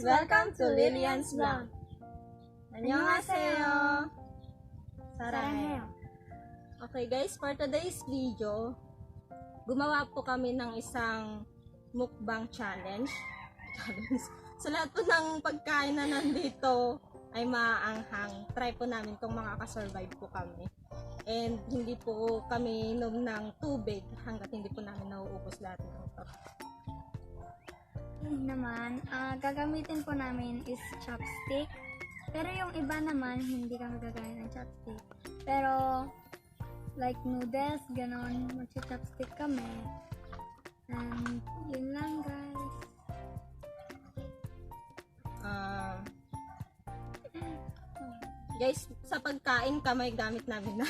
Welcome to Lilian's Vlog. Annyeonghaseyo. Saranghaeyo. Okay guys, for today's video, gumawa po kami ng isang mukbang challenge. Sa lahat po ng pagkain na nandito ay maaanghang. Try po namin kung makakasurvive po kami. And hindi po kami inom ng tubig hanggat hindi po namin nauubos lahat ng ito. Naman, gagamitin po namin is chopstick. Pero yung iba naman, hindi kami gagamit ng chopstick. Pero, like noodles, ganon, mag-chopstick kami. And, yun lang guys. Guys, sa pagkain kamay gamit namin na.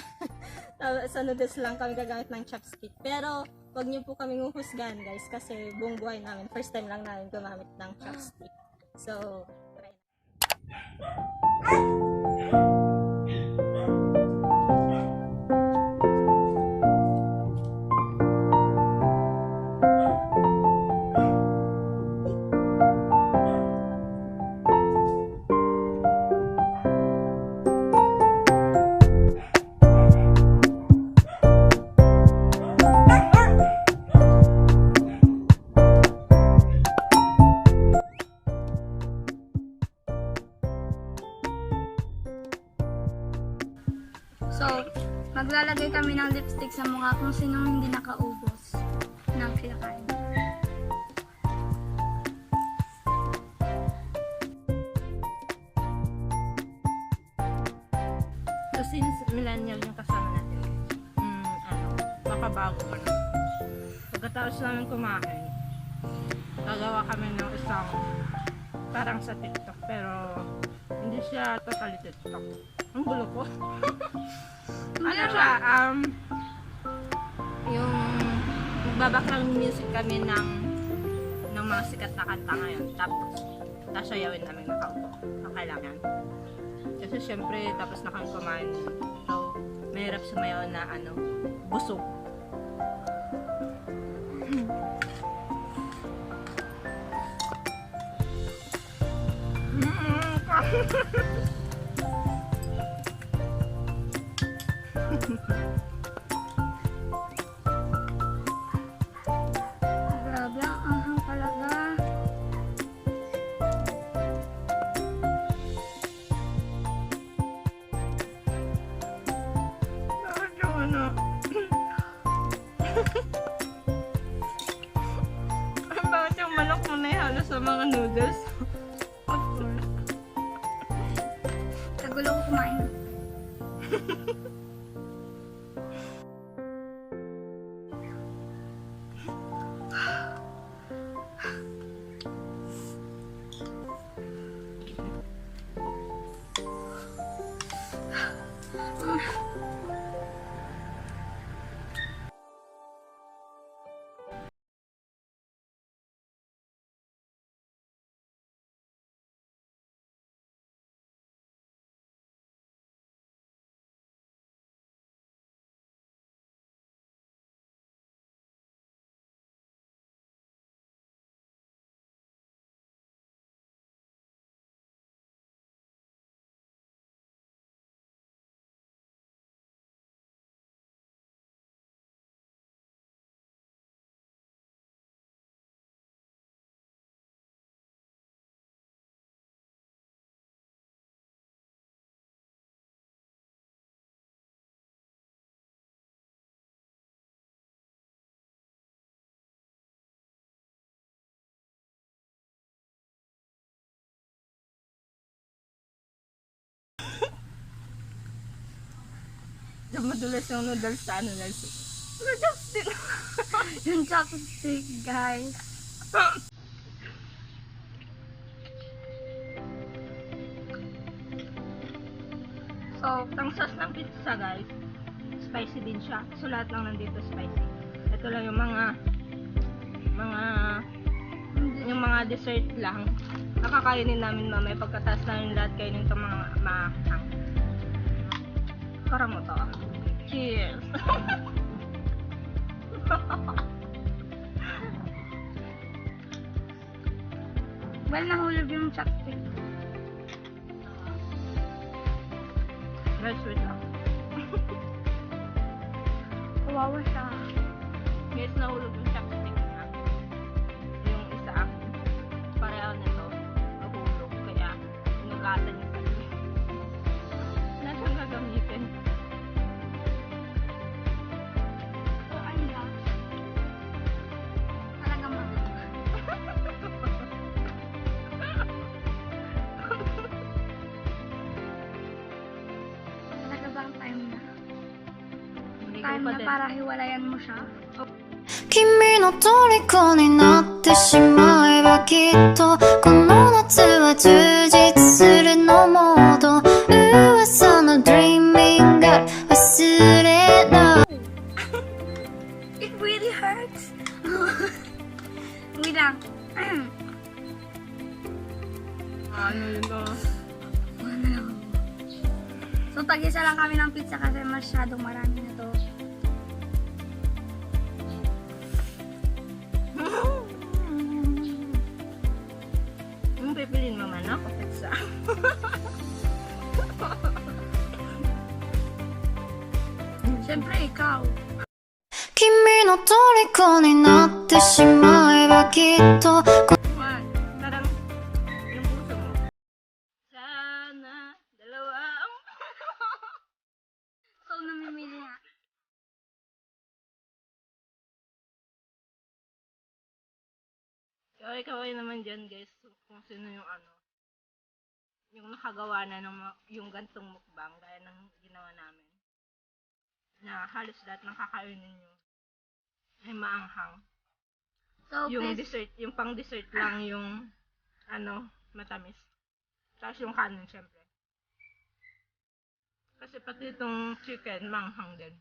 Sa noodles lang kami gagamit ng chopstick. Pero, wag niyo po kami huhusgahan guys kasi buong buhay namin, first time lang namin gumamit ng chopstick. So, try So, maglalagay kami ng lipstick sa mukha kung sinong hindi nakaubos ng kinakain. So, since millennial yung kasama natin, makabago ka na. Pagkatapos namin kumain, gagawa kami ng isang parang sa TikTok, pero hindi siya totally TikTok. Ang gulo ko. Ano siya, yung magbabackground music kami ng mga sikat na kanta ngayon. Tapos, tasayawin namin nakaupo. Ang kailangan. Kasi syempre, tapos na kami kumain. So, mahirap sumayaw na busog. Grabe, ang anghang talaga. Bakit yung bakit yung manok mo na ihalo sa mga noodles? Kagulo ko kumain. Madulas yung noodles sa guys. Chopstick! Yung chopstick, guys. So, ang sauce ng pizza guys, spicy din siya. So, lahat lang nandito spicy. Ito lang yung mga dessert lang. Nakakainin namin mamaya pagkatapos namin lahat kainin itong mga maanghang. Parang mo to. Cheers! Well, nahulog yung chopstick. Guys, wait lang. Kawawa siya. Guys, nahulog yung chopstick niya. Yung isa akin. Pareho nito. Nahulog. Kaya, inugatan niya sa akin. Nasaan gagamitin? So, ano lang. Talaga mahal. Talaga bang time na? Hindi ko Time pa na din. para hiwalayan mo siya? 君の虜になってしまえばきっとこの夏は充実するのモード噂の Dreaming Girl 忘れない It really hurts. Wait lang. Ano yun ba? So, tag-isa lang kami ng pizza kasi masyadong marami na to. Yung pipilin mo man ako, pizza. Siyempre, ikaw. 君の虜になってしまえばきっと What? Parang, yung puso mo. Sana, dalawa ang... So, namimili nga. Kaway-kaway naman dyan, guys. Kung sino yung ano. Yung nakagawa na ng yung gantong mukbang, gaya ng ginawa namin. Na halos lahat ng kakainin nyo ay maanghang. So, Yung please, dessert, yung pang dessert lang yung ano, matamis. Tapos yung kanin, syempre. Kasi pati itong chicken, manghang din.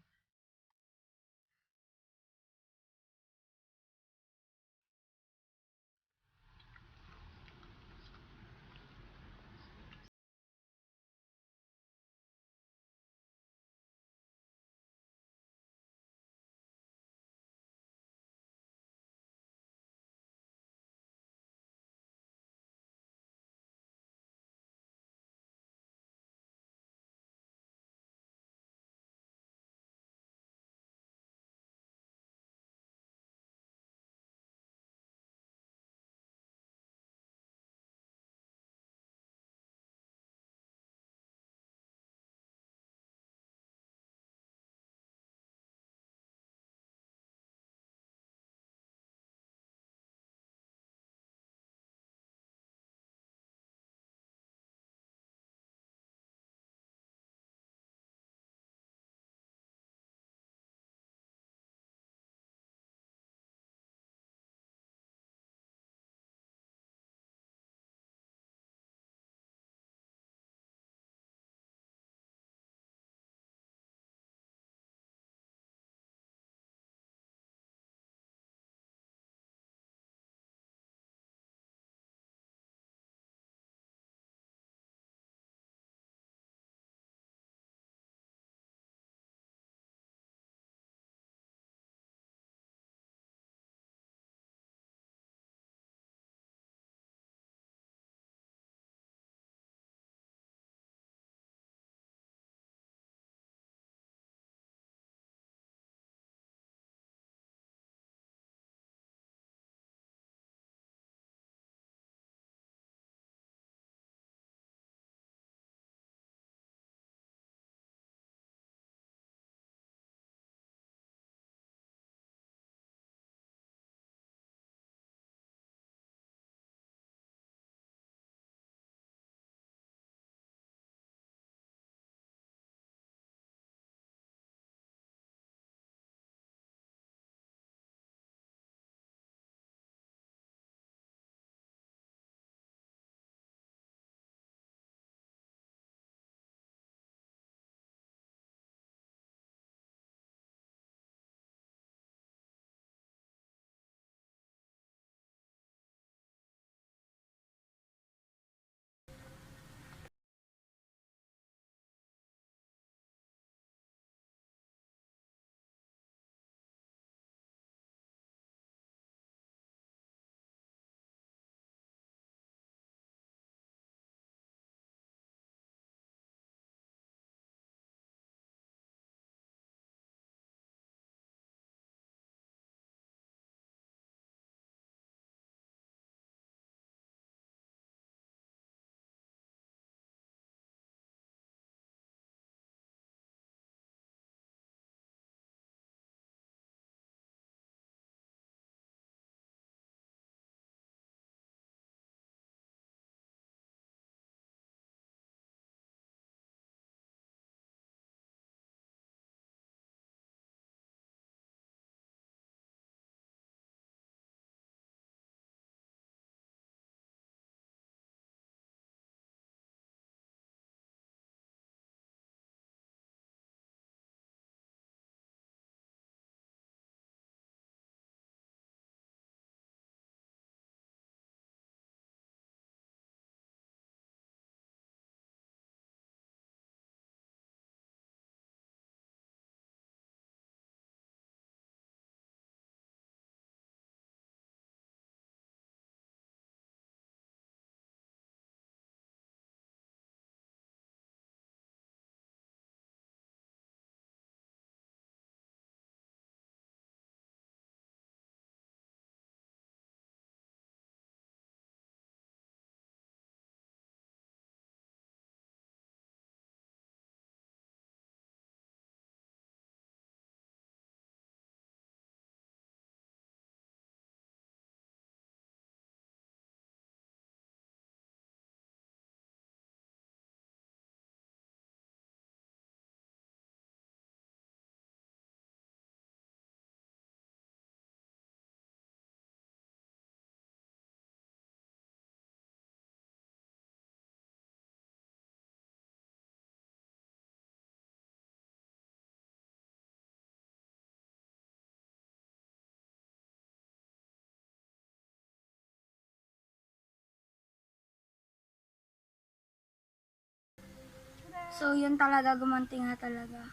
So, yun talaga, gumanti nga talaga.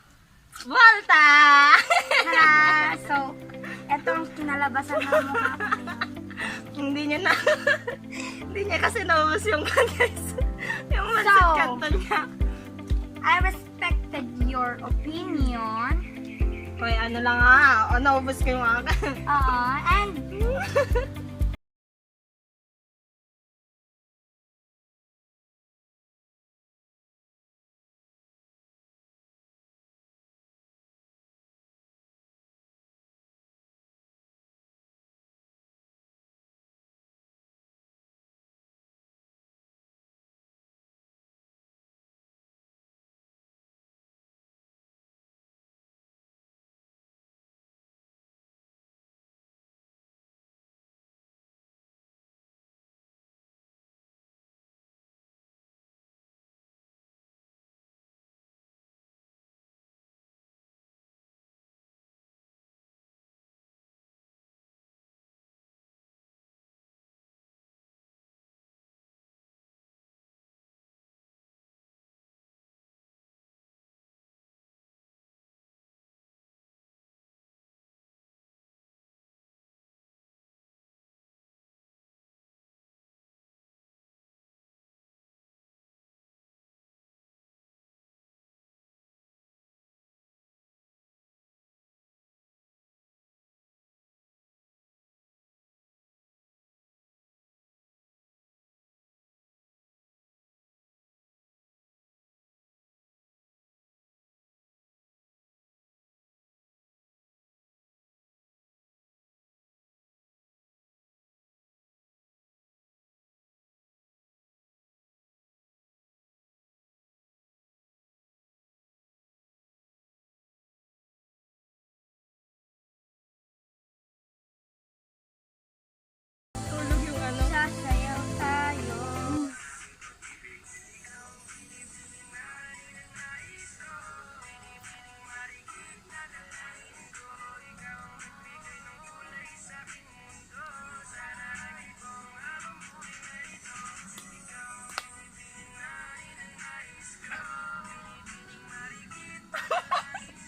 Volta! Tara! So, eto ang kinalabasan ng mukha ko ngayon. Hindi niya na, hindi niya kasi naubos yung guys. Yung mansit kanto niya. I respected your opinion. Hoy, ano lang ah. O, naubos ko yung akin. And Tulog yung ano. sasayaw tayo.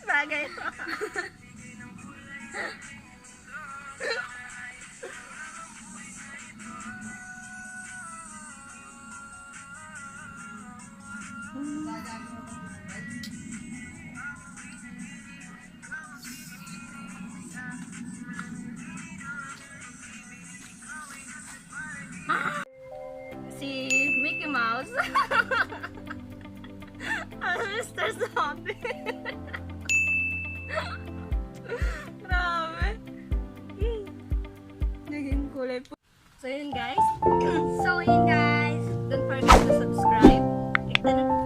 Bagay ito. Si Mickey Mouse. Ang Mr. Zombie. Grabe. Naging kulay po. So yun guys. So, yun guys. Don't forget to subscribe. Click the